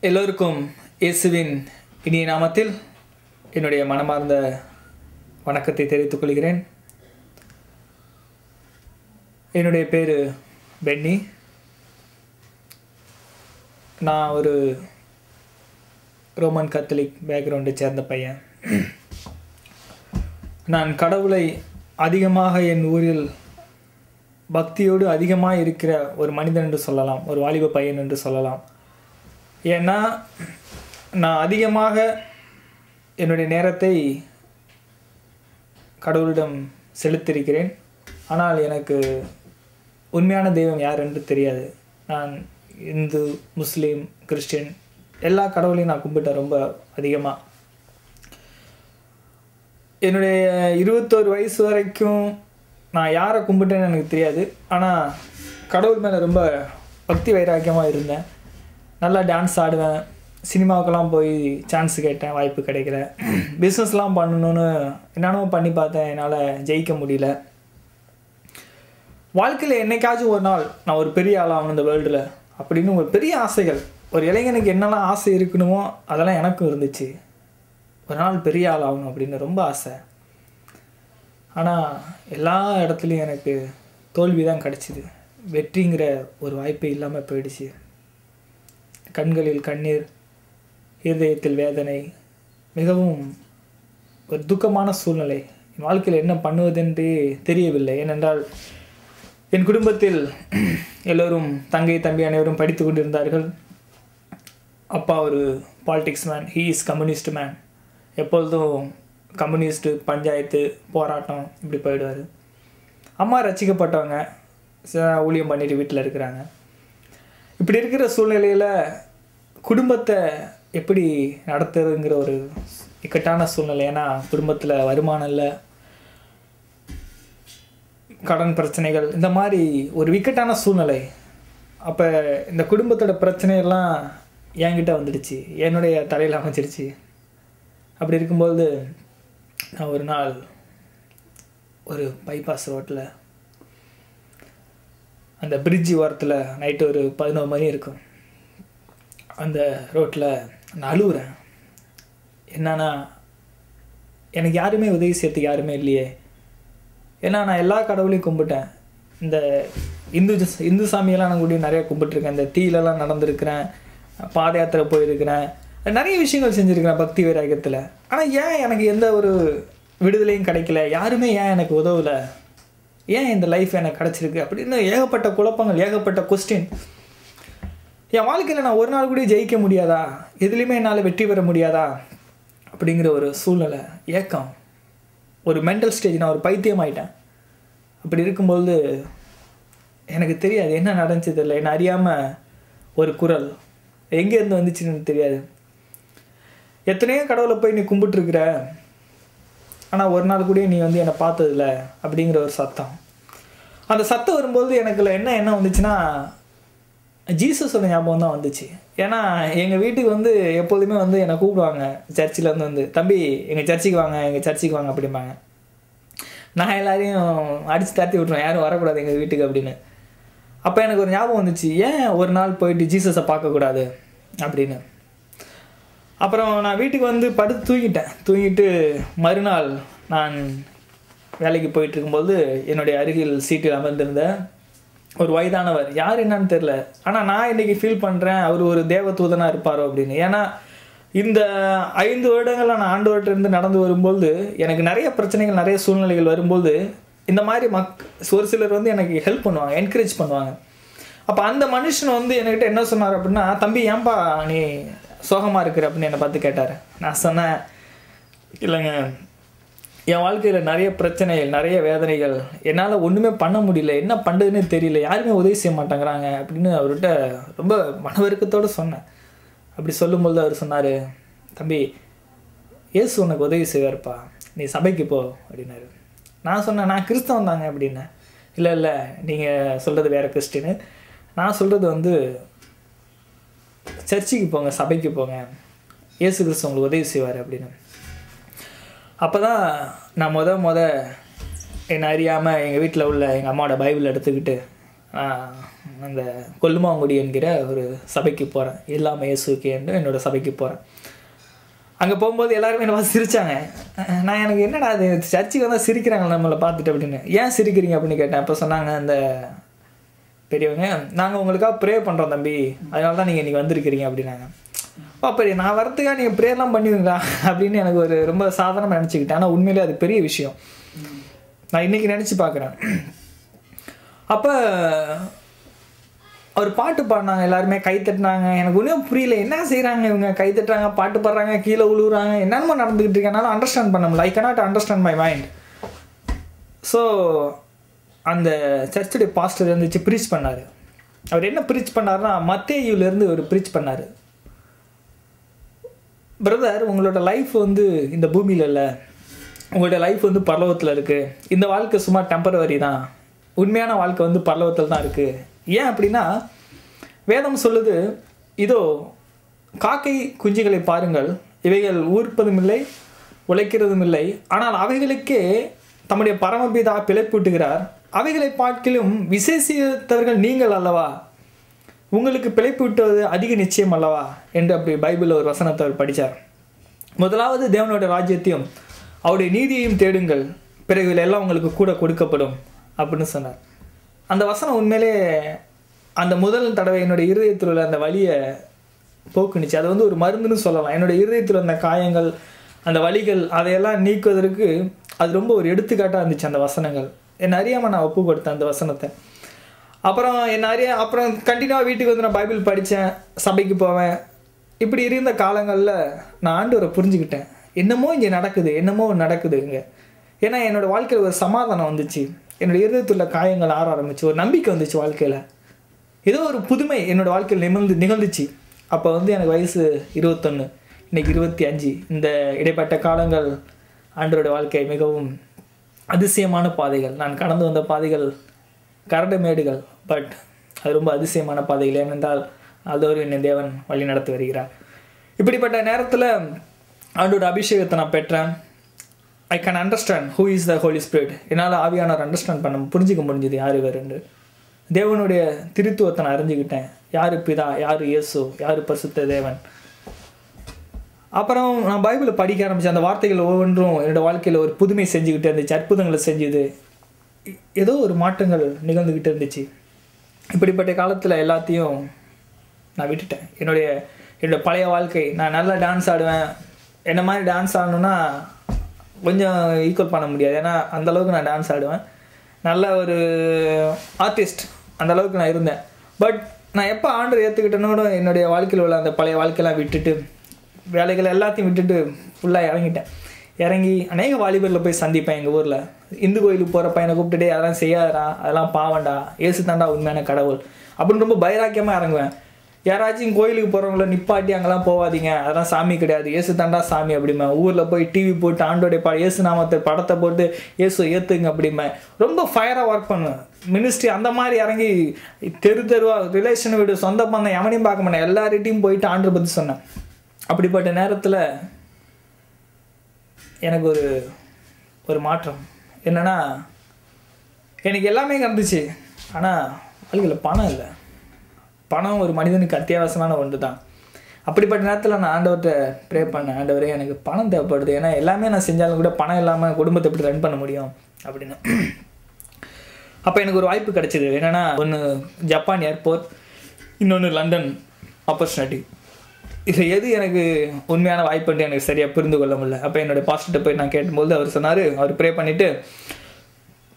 எல்லோருக்கும் இயேசுவின் இனிய நாமத்தில் என்னுடைய மனமார்ந்த வணக்கத்தை தெரிவித்துக் கொள்கிறேன். என்னுடைய பேர் பென்னி. நான் ஒரு ரோமன் கத்தோலிக் பேக்ரவுண்டை சேர்ந்த பையன். நான் கடவுளை அதிகமாக என் ஊரில் பக்தியோடு அதிகமாக இருக்கிற ஒரு மனிதன் என்று சொல்லலாம், ஒரு வாலிப பையன் என்று சொல்லலாம். ஏன்னா நான் அதிகமாக என்னுடைய நேரத்தை கடவுளிடம் செலுத்தியிருக்கிறேன். ஆனால் எனக்கு உண்மையான தெய்வம் யார் என்று தெரியாது. நான் இந்து, முஸ்லீம், கிறிஸ்டின் எல்லா கடவுளையும் நான் கும்பிட்டேன் ரொம்ப அதிகமாக. என்னுடைய 21 வயசு வரைக்கும் நான் யாரை கும்பிட்டேன்னு எனக்கு தெரியாது. ஆனால் கடவுள் மேலே ரொம்ப பக்தி வைராக்கியமாக இருந்தேன். நல்லா டான்ஸ் ஆடுவேன். சினிமாவுக்கெல்லாம் போய் சான்ஸ் கேட்டேன், வாய்ப்பு கிடைக்கல. பிஸ்னஸ்லாம் பண்ணணுன்னு என்னென்னோ பண்ணி பார்த்தேன், என்னால் ஜெயிக்க முடியல. வாழ்க்கையில் என்னைக்காச்சும் ஒரு நாள் நான் ஒரு பெரிய ஆளாகணும் இந்த வேர்ல்டில் அப்படின்னு ஒரு பெரிய ஆசைகள், ஒரு இளைஞனுக்கு என்னெல்லாம் ஆசை இருக்கணுமோ அதெல்லாம் எனக்கும் இருந்துச்சு. ஒரு நாள் பெரிய ஆளாகணும் அப்படின்னு ரொம்ப ஆசை. ஆனால் எல்லா இடத்துலையும் எனக்கு தோல்வி தான் கிடச்சிது. வெற்றிங்கிற ஒரு வாய்ப்பே இல்லாமல் போயிடுச்சு. கண்களில் கண்ணீர், இதயத்தில் வேதனை, மிகவும் ஒரு துக்கமான சூழ்நிலை. என் வாழ்க்கையில் என்ன பண்ணுவதென்றே தெரியவில்லை. ஏனென்றால் என் குடும்பத்தில் எல்லோரும் தங்கை தம்பி அனைவரும் படித்து கொண்டிருந்தார்கள். அப்பா ஒரு politics man, he is communist man. எப்பொழுதும் கம்யூனிஸ்ட்டு, பஞ்சாயத்து, போராட்டம் இப்படி போயிடுவார். அம்மா ரசிக்கப்பட்டவங்க, ஊழியம் பண்ணிட்டு வீட்டில் இருக்கிறாங்க. இப்படி இருக்கிற சூழ்நிலையில் குடும்பத்தை எப்படி நடத்துறதுங்கிற ஒரு இக்கட்டான சூழ்நிலை. ஏன்னா குடும்பத்தில் வருமானம் இல்லை, கடன் பிரச்சனைகள், இந்த மாதிரி ஒரு இக்கட்டான சூழ்நிலை. அப்போ இந்த குடும்பத்தோட பிரச்சனையெல்லாம் என்கிட்ட வந்துடுச்சு, என்னுடைய தலையில் அமைச்சிருச்சு. அப்படி இருக்கும்போது நான் ஒரு நாள் ஒரு பைபாஸ் ரோட்டில், அந்த பிரிட்ஜி ஓரத்தில் நைட்டு ஒரு 11 மணி இருக்கும், அந்த ரோட்டில் நான் அழுவுறேன். என்னன்னா எனக்கு யாருமே உதவி செய்யறதுக்கு யாருமே இல்லையே. ஏன்னா நான் எல்லா கடவுளையும் கும்பிட்டேன். இந்த இந்து சாமியெல்லாம் நான் கூட நிறைய கும்பிட்டுருக்கேன். இந்த தீயிலலாம் நடந்திருக்கிறேன், பாத யாத்திரை போயிருக்கிறேன், நிறைய விஷயங்கள் செஞ்சுருக்கிறேன் பக்தி வைராக்கியத்தில். ஆனால் ஏன் எனக்கு எந்த ஒரு விடுதலையும் கிடைக்கல, யாருமே ஏன் எனக்கு உதவலை, ஏன் இந்த லைஃப் எனக்கு கிடச்சிருக்கு அப்படின்னு ஏகப்பட்ட குழப்பங்கள், ஏகப்பட்ட கொஸ்டின். என் வாழ்க்கையில் நான் ஒரு நாள் கூட ஜெயிக்க முடியாதா, எதுலேயுமே என்னால் வெற்றி பெற முடியாதா அப்படிங்கிற ஒரு சூழ்நிலை, ஏக்கம், ஒரு மென்டல் ஸ்டேஜ். நான் ஒரு பைத்தியம் ஆகிட்டேன். அப்படி இருக்கும்போது எனக்கு தெரியாது என்ன நடந்துச்சு தெரியல. என்னை அறியாமல் ஒரு குரல் எங்கேருந்து வந்துச்சுன்னு தெரியாது. எத்தனையோ கடவுளை போய் நீ கும்பிட்டுருக்குற, ஆனால் ஒரு நாள் கூட நீ என்னை பார்த்ததில்ல அப்படிங்கிற ஒரு சத்தம். அந்த சத்தம் வரும்போது எனக்குள்ள என்ன வந்துச்சுன்னா, ஜீசஸோட ஞாபகம் தான் வந்துச்சு. ஏன்னா எங்கள் வீட்டுக்கு எப்போதுமே என்னை கூப்பிடுவாங்க சர்ச்சில் தம்பி எங்கள் சர்ச்சுக்கு வாங்க அப்படிம்பாங்க. நான் எல்லாரையும் அடித்து தாட்டி விட்ருவேன், யாரும் வரக்கூடாது எங்கள் வீட்டுக்கு அப்படின்னு. அப்போ எனக்கு ஒரு ஞாபகம் வந்துச்சு, ஏன் ஒரு நாள் போயிட்டு ஜீசஸை பார்க்கக்கூடாது அப்படின்னு. அப்புறம் நான் வீட்டுக்கு படுத்து தூங்கிட்டு மறுநாள் நான் வேலைக்கு போயிட்டு இருக்கும்போது என்னுடைய அருகில் சீட்டில் அமர்ந்திருந்த ஒரு வயதானவர், யார் என்னன்னு தெரில, ஆனால் நான் இன்றைக்கி ஃபீல் பண்ணுறேன் அவர் ஒரு தேவதூதனாக இருப்பாரோ அப்படின்னு. ஏன்னா இந்த 5 வருடங்கள் நான் ஆண்டவர்கிட்டருந்து நடந்து வரும்போது எனக்கு நிறைய பிரச்சனைகள், நிறைய சூழ்நிலைகள் வரும்போது இந்த மாதிரி ஒரு சிலர் எனக்கு ஹெல்ப் பண்ணுவாங்க, என்கரேஜ் பண்ணுவாங்க. அப்போ அந்த மனுஷன் என்கிட்ட என்ன சொன்னார் அப்படின்னா, தம்பி ஏன்பா நீ சோகமாக இருக்கிற அப்படின்னு என்னை பார்த்து கேட்டார். நான் சொன்னேன், இல்லைங்க என் வாழ்க்கையில் நிறைய பிரச்சனைகள், நிறைய வேதனைகள், என்னால் ஒன்றுமே பண்ண முடியல, என்ன பண்ணுறதுன்னு தெரியல, யாருமே உதவி செய்ய மாட்டேங்கிறாங்க அப்படின்னு அவர்கிட்ட ரொம்ப மனவருக்கத்தோடு சொன்னேன். அப்படி சொல்லும்போது அவர் சொன்னார், தம்பி இயேசு உனக்கு உதவி செய்வார்ப்பா, நீ சபைக்கு போ அப்படின்னாரு. நான் சொன்னேன், நான் கிறிஸ்தவன் தாங்க அப்படின்னேன். இல்லை நீங்கள் சொல்கிறது வேறு கிறிஸ்டின்னு, நான் சொல்கிறது சர்ச்சுக்கு போங்க, சபைக்கு போங்க, இயேசு கிறிஸ்து உங்களுக்கு உதவி செய்வார் அப்படின்னு. அப்போ தான் நான் என்னை அறியாமல் எங்கள் வீட்டில் உள்ள எங்கள் அம்மாவோட பைபிள் எடுத்துக்கிட்டு அந்த கொல்லுமாங்குடி என்கிற ஒரு சபைக்கு போகிறேன். எல்லாமே இயேசுக்கே என்று என்னோடய சபைக்கு போகிறேன். அங்கே போகும்போது எல்லாருமே என்ன பார்த்து சிரித்தாங்க. நான் எனக்கு என்னடா அது சர்ச்சுக்கு வந்தால் சிரிக்கிறாங்க நம்மளை பார்த்துட்டு அப்படின்னு. ஏன் சிரிக்கிறீங்க அப்படின்னு கேட்டேன். அப்போ சொன்னாங்க அந்த பெரியவங்க, நாங்கள் உங்களுக்காக ப்ரே பண்ணுறோம் தம்பி, அதனால தான் நீங்கள் இன்றைக்கி வந்திருக்கிறீங்க அப்படின்னாங்க. அப்போ நான் வரத்துக்காக நீங்கள் ப்ரேயர்லாம் பண்ணுவீங்களா அப்படின்னு எனக்கு ஒரு ரொம்ப சாதாரணமாக நினச்சிக்கிட்டேன். ஆனால் உண்மையிலே அது பெரிய விஷயம், நான் இன்றைக்கி நினச்சி பார்க்குறேன். அப்போ அவர் பாட்டு பாடினாங்க, எல்லாருமே கை தட்டினாங்க. எனக்கு ஒன்றும் புரியல, என்ன செய்கிறாங்க இவங்க, கை தட்டுறாங்க, பாட்டு பாடுறாங்க, கீழே உழுவுறாங்க, என்னென்னமோ நடந்துக்கிட்டு இருக்கனால அண்டர்ஸ்டாண்ட் பண்ண முடியல. ஐ cannot understand my mind. So அந்த சர்ச்சுடைய பாஸ்டர் இருந்துச்சு, ப்ரீச் பண்ணார். அவர் என்ன ப்ரீச் பண்ணார்னா, மத்தேயுலேருந்து ஒரு ப்ரீச் பண்ணார். பிரதர், உங்களோட லைஃப் வந்து இந்த பூமியில் இல்லை, உங்களோட லைஃப் வந்து பரலோகத்தில் இருக்குது. இந்த வாழ்க்கை சும்மா டெம்பரவரி தான், உண்மையான வாழ்க்கை வந்து பரலோகத்தில் தான் இருக்குது. ஏன் அப்படின்னா, வேதம் சொல்லுது, இதோ காக்கை குஞ்சுகளை பாருங்கள், இவைகள் ஊர்ப்பதும் இல்லை, உழைக்கிறதும் இல்லை, ஆனால் அவைகளுக்கே தம்முடைய பரமபிதா பிழைப்பூட்டுகிறார். அவைகளை பார்க்கிலும் விசேஷித்தவர்கள் நீங்கள் அல்லவா, உங்களுக்கு பிழைப்பூட்டுவது அதிக நிச்சயம் அல்லவா என்று அப்படி பைபிளில் ஒரு வசனத்தை அவர் படித்தார். முதலாவது தேவனோட ராஜ்யத்தையும் அவருடைய நீதியையும் தேடுங்கள், பிறகு எல்லாம் உங்களுக்கு கூட கொடுக்கப்படும் அப்படின்னு சொன்னார். அந்த வசனம் உண்மையிலே அந்த முதல் தடவை என்னுடைய இருதயத்தில் உள்ள அந்த வலியை போக்குனுச்சு. அது வந்து ஒரு மருந்துன்னு சொல்லலாம். என்னுடைய இருதயத்தில் இருந்த காயங்கள், அந்த வலிகள், அதையெல்லாம் நீக்குவதற்கு அது ரொம்ப ஒரு எடுத்துக்காட்டாக இருந்துச்சு அந்த வசனங்கள். என்னை அறியாமல் நான் ஒப்பு கொடுத்தேன் அந்த வசனத்தை. அப்புறம் அப்புறம் கண்டினியூவாக வீட்டுக்கு வந்து நான் பைபிள் படித்தேன், சபைக்கு போவேன். இப்படி இருந்த காலங்களில் நான் ஆண்டவரை புரிஞ்சுக்கிட்டேன். என்னமோ இங்கே நடக்குது, என்னமோ நடக்குது இங்கே. ஏன்னா என்னோடய வாழ்க்கையில் ஒரு சமாதானம் வந்துச்சு, என்னோடய இருதயத்துள்ள காயங்கள் ஆற ஆரம்பிச்சு, ஒரு நம்பிக்கை வந்துச்சு வாழ்க்கையில். ஏதோ ஒரு புதுமை என்னோடய வாழ்க்கையில் நிகழ்ந்துச்சு. அப்போ வந்து எனக்கு வயசு 21, இன்றைக்கி 25. இந்த இடைப்பட்ட காலங்கள் ஆண்டவரோட வாழ்க்கை மிகவும் அதிசயமான பாதைகள். நான் கடந்து வந்த பாதைகள் கரடு மேடுகள், பட் அது ரொம்ப அதிசயமான பாதைகள். ஏனென்றால் அதோடு என்னை தேவன் வழி நடத்தி வருகிறார். இப்படிப்பட்ட நேரத்தில் ஆண்டோட அபிஷேகத்தை நான் பெற்றேன். I can understand who is the Holy Spirit. என்னால் ஆவியானவர் அண்டர்ஸ்டாண்ட் பண்ண புரிஞ்சிக்க முடிஞ்சுது யார் இவர் என்று. தேவனுடைய திருத்துவத்தை நான் அறிஞ்சுக்கிட்டேன். யார் பிதா, யார் இயேசு, யார் பரிசுத்த தேவன். அப்புறம் நான் பைபிளை படிக்க ஆரம்பித்தேன். அந்த வார்த்தைகள் ஒவ்வொன்றும் என்னோடய வாழ்க்கையில் ஒரு புதுமை செஞ்சுக்கிட்டே இருந்துச்சு, அற்புதங்களை செஞ்சுது, ஏதோ ஒரு மாற்றங்கள் நிகழ்ந்துக்கிட்டு இருந்துச்சு. இப்படிப்பட்ட காலத்தில் எல்லாத்தையும் நான் விட்டுட்டேன். என்னோட பழைய வாழ்க்கை, நான் நல்லா டான்ஸ் ஆடுவேன். என்ன மாதிரி டான்ஸ் ஆடணுன்னா கொஞ்சம் ஈக்குவல் பண்ண முடியாது, ஏன்னா அந்தளவுக்கு நான் டான்ஸ் ஆடுவேன். நல்ல ஒரு ஆர்டிஸ்ட் அந்தளவுக்கு நான் இருந்தேன். பட் நான் எப்போ ஆண்டவர் ஏற்றுக்கிட்டேனோட என்னுடைய வாழ்க்கையில் உள்ள அந்த பழைய வாழ்க்கையெல்லாம் விட்டுட்டு, வேலைகள் எல்லாத்தையும் விட்டுட்டு ஃபுல்லாக இறங்கி அநேக வாலிபரில் போய் சந்திப்பேன். எங்கள் ஊரில் இந்து கோயிலுக்கு போகிற பையனை கூப்பிட்டுட்டே அதெல்லாம் செய்யாதடா, அதெல்லாம் பாவண்டா, ஏசு தாண்டா உண்மையான கடவுள் அப்படின்னு ரொம்ப பைராக்கியமாக இறங்குவேன். யாராச்சும் கோயிலுக்கு போகிறவங்கள நிப்பாட்டி அங்கெல்லாம் போகாதீங்க, அதெல்லாம் சாமி கிடையாது, ஏசு தாண்டா சாமி அப்படிமே. ஊரில் போய் டிவி போட்டு ஆண்டோடைய ஏசு நாமத்தை படத்தை போட்டு ஏசு ஏற்றுங்க அப்படிமே. ரொம்ப ஃபயராக ஒர்க் பண்ணுவேன். மினிஸ்ட்ரி அந்த மாதிரி இறங்கி தெருவாக ரிலேஷனை விட சொந்த பந்தம் எவனையும் பார்க்க மாட்டேன், எல்லார்கிட்டையும் போயிட்டு ஆண்டரை பற்றி சொன்னேன். அப்படிப்பட்ட நேரத்தில் எனக்கு ஒரு மாற்றம் என்னென்னா, எனக்கு எல்லாமே இருந்துச்சு, ஆனால் வாழ்க்கையில் பணம் இல்லை. பணம் ஒரு மனிதனுக்கு அத்தியாவசியமான ஒன்று தான். அப்படிப்பட்ட நேரத்தில் நான் ஆண்டவர்கிட்ட ப்ரே பண்ணேன், ஆண்டவரே எனக்கு பணம் தேவைப்படுது, ஏன்னா எல்லாமே நான் செஞ்சாலும் கூட பணம் இல்லாமல் குடும்பத்தை எப்படி ரன் பண்ண முடியும் அப்படின்னு. அப்போ எனக்கு ஒரு வாய்ப்பு கிடச்சிது. என்னென்னா, ஒன்று ஜப்பான் ஏர்போர்ட், இன்னொன்று லண்டன் ஆப்பர்ச்சுனிட்டி. இது எது எனக்கு உண்மையான வாய்ப்புன்ட்டு எனக்கு சரியாக புரிந்து கொள்ள முடியல. அப்போ என்னோடய பாஸ்டர்கிட்ட போய் நான் கேட்டும்போது அவர் சொன்னார், அவர் ப்ரே பண்ணிவிட்டு,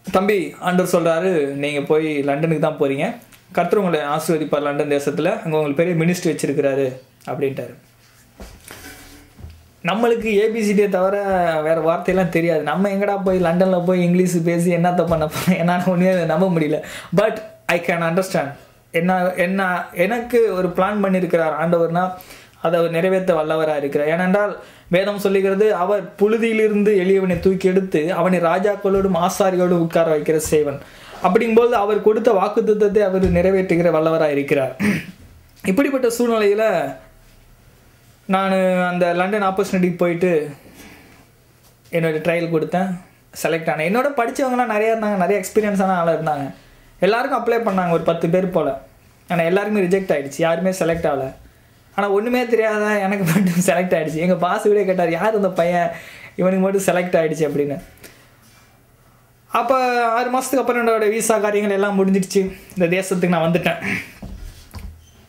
தம்பி ஆண்டவர் சொல்கிறாரு நீங்கள் போய் லண்டனுக்கு தான் போகிறீங்க, கர்த்தர் உங்களை ஆசீர்வதிப்பார் லண்டன் தேசத்தில், அங்கே உங்களுக்கு பெரிய மினிஸ்ட்ரி வச்சுருக்கிறாரு அப்படின்ட்டார். நம்மளுக்கு ஏபிசிடியை தவிர வேறு வார்த்தையெல்லாம் தெரியாது. நம்ம எங்கடா போய் லண்டனில் போய் இங்கிலீஷ் பேசி என்னத்தை பண்ண போகிறோம், என்னால் ஒன்றுமே நம்ப முடியல. But I can understand. எனக்கு ஒரு பிளான் பண்ணியிருக்கிறார் ஆண்டவர்னா அதை அவர் நிறைவேற்ற வல்லவராக இருக்கிறார். ஏனென்றால் வேதம் சொல்லுகிறது, அவர் புழுதியிலிருந்து எளியவனை தூக்கி எடுத்து அவனை ராஜாக்களோடும் ஆசாரிகளோடும் உட்கார வைக்கிற சேவன். அப்படிங்கும்போது அவர் கொடுத்த வாக்குத்தத்தத்தை அவர் நிறைவேற்றுகிற வல்லவராக இருக்கிறார். இப்படிப்பட்ட சூழ்நிலையில் நான் அந்த லண்டன் ஆப்பர்ச்சுனிட்டிக்கு போயிட்டு என்னோடய ட்ரையல் கொடுத்தேன், செலக்ட் ஆனேன். என்னோட படித்தவங்களாம் நிறையா இருந்தாங்க, நிறைய எக்ஸ்பீரியன்ஸான ஆளாக இருந்தாங்க. எல்லாருக்கும் அப்ளை பண்ணாங்க, ஒரு 10 பேர் போல். ஆனால் எல்லாருமே ரிஜெக்ட் ஆகிடுச்சு, யாருமே செலக்ட் ஆகலை. ஆனால் ஒன்றுமே தெரியாத எனக்கு மட்டும் செலக்ட் ஆகிடுச்சு. எங்கள் பாஸ் வீடே கேட்டார், யார் அந்த பையன், இவனுக்கு மட்டும் செலக்ட் ஆகிடுச்சு அப்படின்னு. அப்போ 6 மாதத்துக்கு அப்புறம் என்னோடய விசா காரியங்கள் எல்லாம் முடிஞ்சிடுச்சு. இந்த தேசத்துக்கு நான் வந்துட்டேன்.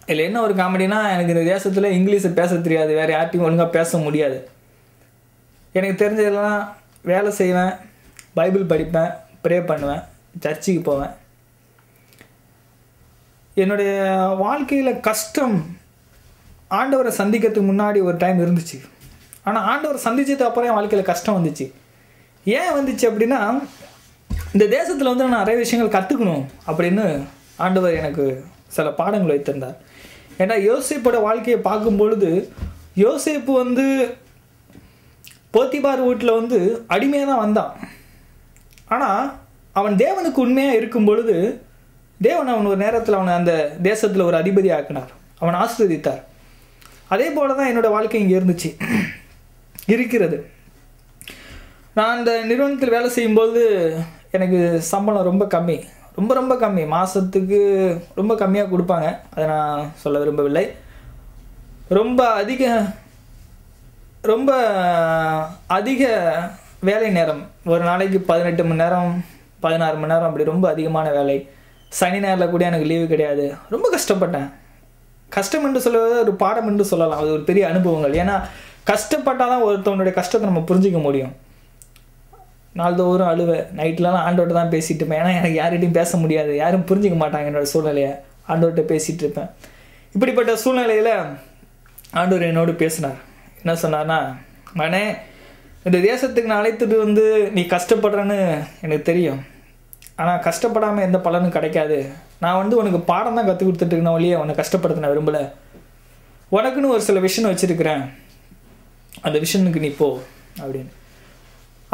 இதில் என்ன ஒரு காமெடினா, எனக்கு இந்த தேசத்தில் இங்கிலீஷை பேச தெரியாது, வேறு யார்ட்டையும் ஒழுங்காக பேச முடியாது. எனக்கு தெரிஞ்சதெல்லாம் வேலை செய்வேன், பைபிள் படிப்பேன், ப்ரே பண்ணுவேன், சர்ச்சுக்கு போவேன். என்னுடைய வாழ்க்கையில் கஷ்டம் ஆண்டவரை சந்திக்கிறதுக்கு முன்னாடி ஒரு டைம் இருந்துச்சு. ஆனால் ஆண்டவரை சந்திச்சதுக்கு அப்புறம் என் வாழ்க்கையில் கஷ்டம் வந்துச்சு. ஏன் வந்துச்சு அப்படின்னா, இந்த தேசத்தில் வந்து நான் நிறைய விஷயங்கள் கற்றுக்கணும் அப்படின்னு ஆண்டவர் எனக்கு சில பாடங்கள் வைத்திருந்தார். ஏன்னா யோசேப்போட வாழ்க்கையை பார்க்கும் பொழுது, யோசேப்பு வந்து போத்திபார் வீட்டில் வந்து அடிமையாக தான் வந்தான். ஆனால் அவன் தேவனுக்கு உண்மையாக இருக்கும் பொழுது தேவன் அவன் ஒரு நேரத்தில் அவனை அந்த தேசத்தில் ஒரு அதிபதி ஆக்கினார், அவன் ஆசீர்வதித்தார். அதே போல தான் என்னோடய வாழ்க்கை இங்கே இருந்துச்சு, இருக்கிறது. நான் அந்த நிறுவனத்தில் வேலை செய்யும்போது எனக்கு சம்பளம் ரொம்ப கம்மி, ரொம்ப ரொம்ப கம்மி. மாதத்துக்கு ரொம்ப கம்மியாக கொடுப்பாங்க, அதை நான் சொல்ல விரும்பவில்லை. ரொம்ப அதிக வேலை நேரம், ஒரு நாளைக்கு 18 மணி நேரம் 16 மணி நேரம், அப்படி ரொம்ப அதிகமான வேலை. சனி நேரில் கூட எனக்கு லீவு கிடையாது. ரொம்ப கஷ்டப்பட்டேன். கஷ்டம் என்று சொல்லுவது ஒரு பாடம் என்று சொல்லலாம், அது ஒரு பெரிய அனுபவங்கள். ஏன்னா கஷ்டப்பட்டால் தான் ஒருத்தவனுடைய கஷ்டத்தை நம்ம புரிஞ்சிக்க முடியும். நாள்தோறும் அழுவேன், நைட்லலாம் ஆண்டோட்ட தான் பேசிகிட்டு இருப்பேன். ஏன்னா எனக்கு யார்கிட்டையும் பேச முடியாது, யாரும் புரிஞ்சிக்க மாட்டாங்க என்னோடய சூழ்நிலையை. ஆண்டோட்ட பேசிகிட்டு இருப்பேன். இப்படிப்பட்ட சூழ்நிலையில் ஆண்டவர் என்னோடு பேசினார். என்ன சொன்னார்னா, மகனே, இந்த தேசத்துக்கு நான் அழைத்துட்டு வந்து நீ கஷ்டப்படுறேன்னு எனக்கு தெரியும், ஆனால் கஷ்டப்படாமல் எந்த பலனும் கிடைக்காது. நான் வந்து உனக்கு பாடம் தான் கற்றுக் கொடுத்துட்டுருக்கேன் ஒழிய உன்னை கஷ்டப்படுத்த நான் விரும்பலை. உனக்குன்னு ஒரு சில விஷன் வச்சுருக்கிறேன், அந்த விஷனுக்கு நீ போ அப்படின்னு.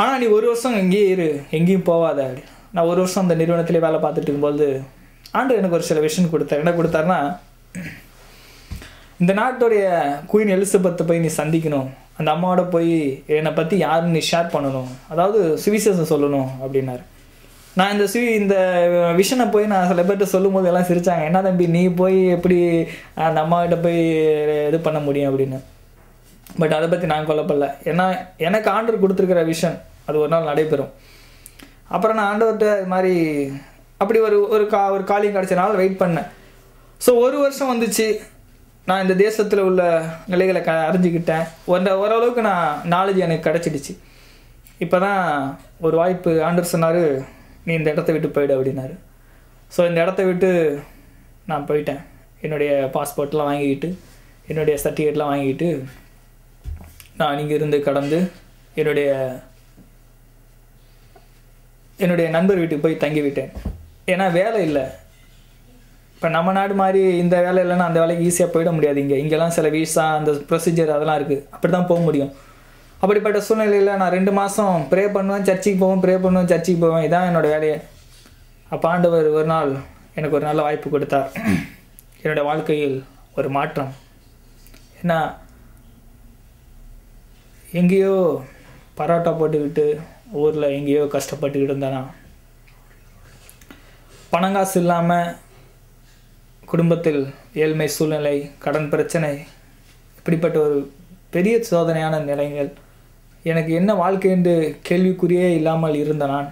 ஆனால் நீ 1 வருஷம் இங்கேயே இரு, எங்கேயும் போவாத அப்படி. நான் 1 வருஷம் அந்த நிறுவனத்திலே வேலை பார்த்துட்டு இருக்கும்போது ஆண்டு எனக்கு ஒரு சில விஷன் கொடுத்தார். என்ன கொடுத்தாருன்னா, இந்த நாட்டுடைய குயின் எலிசபெத்தை போய் நீ சந்திக்கணும், அந்த அம்மாவோட போய் என்னை பற்றி யாருன்னு நீ ஷேர் பண்ணணும், அதாவது சுவிசேஷம் சொல்லணும் அப்படின்னாரு. நான் இந்த விஷனை போய் நான் சில பேர்கிட்ட சொல்லும் போது எல்லாம் சிரித்தாங்க. என்ன தம்பி, நீ போய் எப்படி அந்த அம்மாக்கிட்ட போய் இது பண்ண முடியும் அப்படின்னு. பட் அதை பற்றி நான் கொல்லப்படல. ஏன்னா எனக்கு ஆண்டவர் கொடுத்துருக்கிற விஷன் அது ஒரு நாள் நடைபெறும். அப்புறம் நான் ஆண்டவர்கிட்ட இது மாதிரி அப்படி ஒரு காலிங் கிடச்ச நாள் வெயிட் பண்ணேன். ஸோ 1 வருஷம் வந்துச்சு. நான் இந்த தேசத்தில் உள்ள நிலைகளை அறிஞ்சிக்கிட்டேன். ஓரளவுக்கு நான் நாலேஜ் எனக்கு கிடச்சிடுச்சு. இப்போ தான் ஒரு வாய்ப்பு ஆண்டவர் சொன்னார், நீ இந்த இடத்த விட்டு போயிடு அப்படின்னாரு. ஸோ இந்த இடத்த விட்டு நான் போயிட்டேன். என்னுடைய பாஸ்போர்ட்லாம் வாங்கிக்கிட்டு, என்னுடைய சர்டிஃபிகேட்லாம் வாங்கிக்கிட்டு நான் இங்கேருந்து கடந்து என்னுடைய நண்பர் வீட்டுக்கு போய் தங்கிவிட்டேன். ஏன்னா வேலை இல்லை. இப்போ நம்ம நாடு மாதிரி இந்த வேலை இல்லைன்னா அந்த வேலைக்கு ஈஸியாக போயிட முடியாது. இங்கெல்லாம் சில வீசா அந்த ப்ரொசீஜர் அதெல்லாம் இருக்குது, அப்படி தான் போக முடியும். அப்படிப்பட்ட சூழ்நிலையில் நான் 2 மாதம் ப்ரே பண்ணுவேன், சர்ச்சுக்கு போவேன், ப்ரே பண்ணுவேன், சர்ச்சுக்கு போவேன். இதான் என்னோடய வேலையை. அப்போ ஆண்டவர் ஒரு நாள் எனக்கு ஒரு நல்ல வாய்ப்பு கொடுத்தார். என்னோடய வாழ்க்கையில் ஒரு மாற்றம். ஏன்னா எங்கேயோ பரோட்டா போட்டுக்கிட்டு ஊரில் எங்கேயோ கஷ்டப்பட்டுக்கிட்டு இருந்தேனா, பணங்காசு இல்லாமல் குடும்பத்தில் ஏழ்மை சூழ்நிலை, கடன் பிரச்சனை, இப்படிப்பட்ட ஒரு பெரிய சோதனையான நிலைகள், எனக்கு என்ன வாழ்க்கை என்று கேள்விக்குறியே இல்லாமல் இருந்த நான்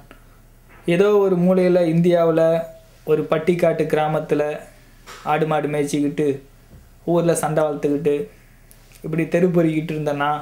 ஏதோ ஒரு மூலையில் இந்தியாவில் ஒரு பட்டிக்காட்டு கிராமத்தில் ஆடு மாடு மேய்ச்சிக்கிட்டு ஊரில் சண்டை வளர்த்துக்கிட்டு இப்படி தெரு பொறிக்கிட்டு இருந்தேன்னா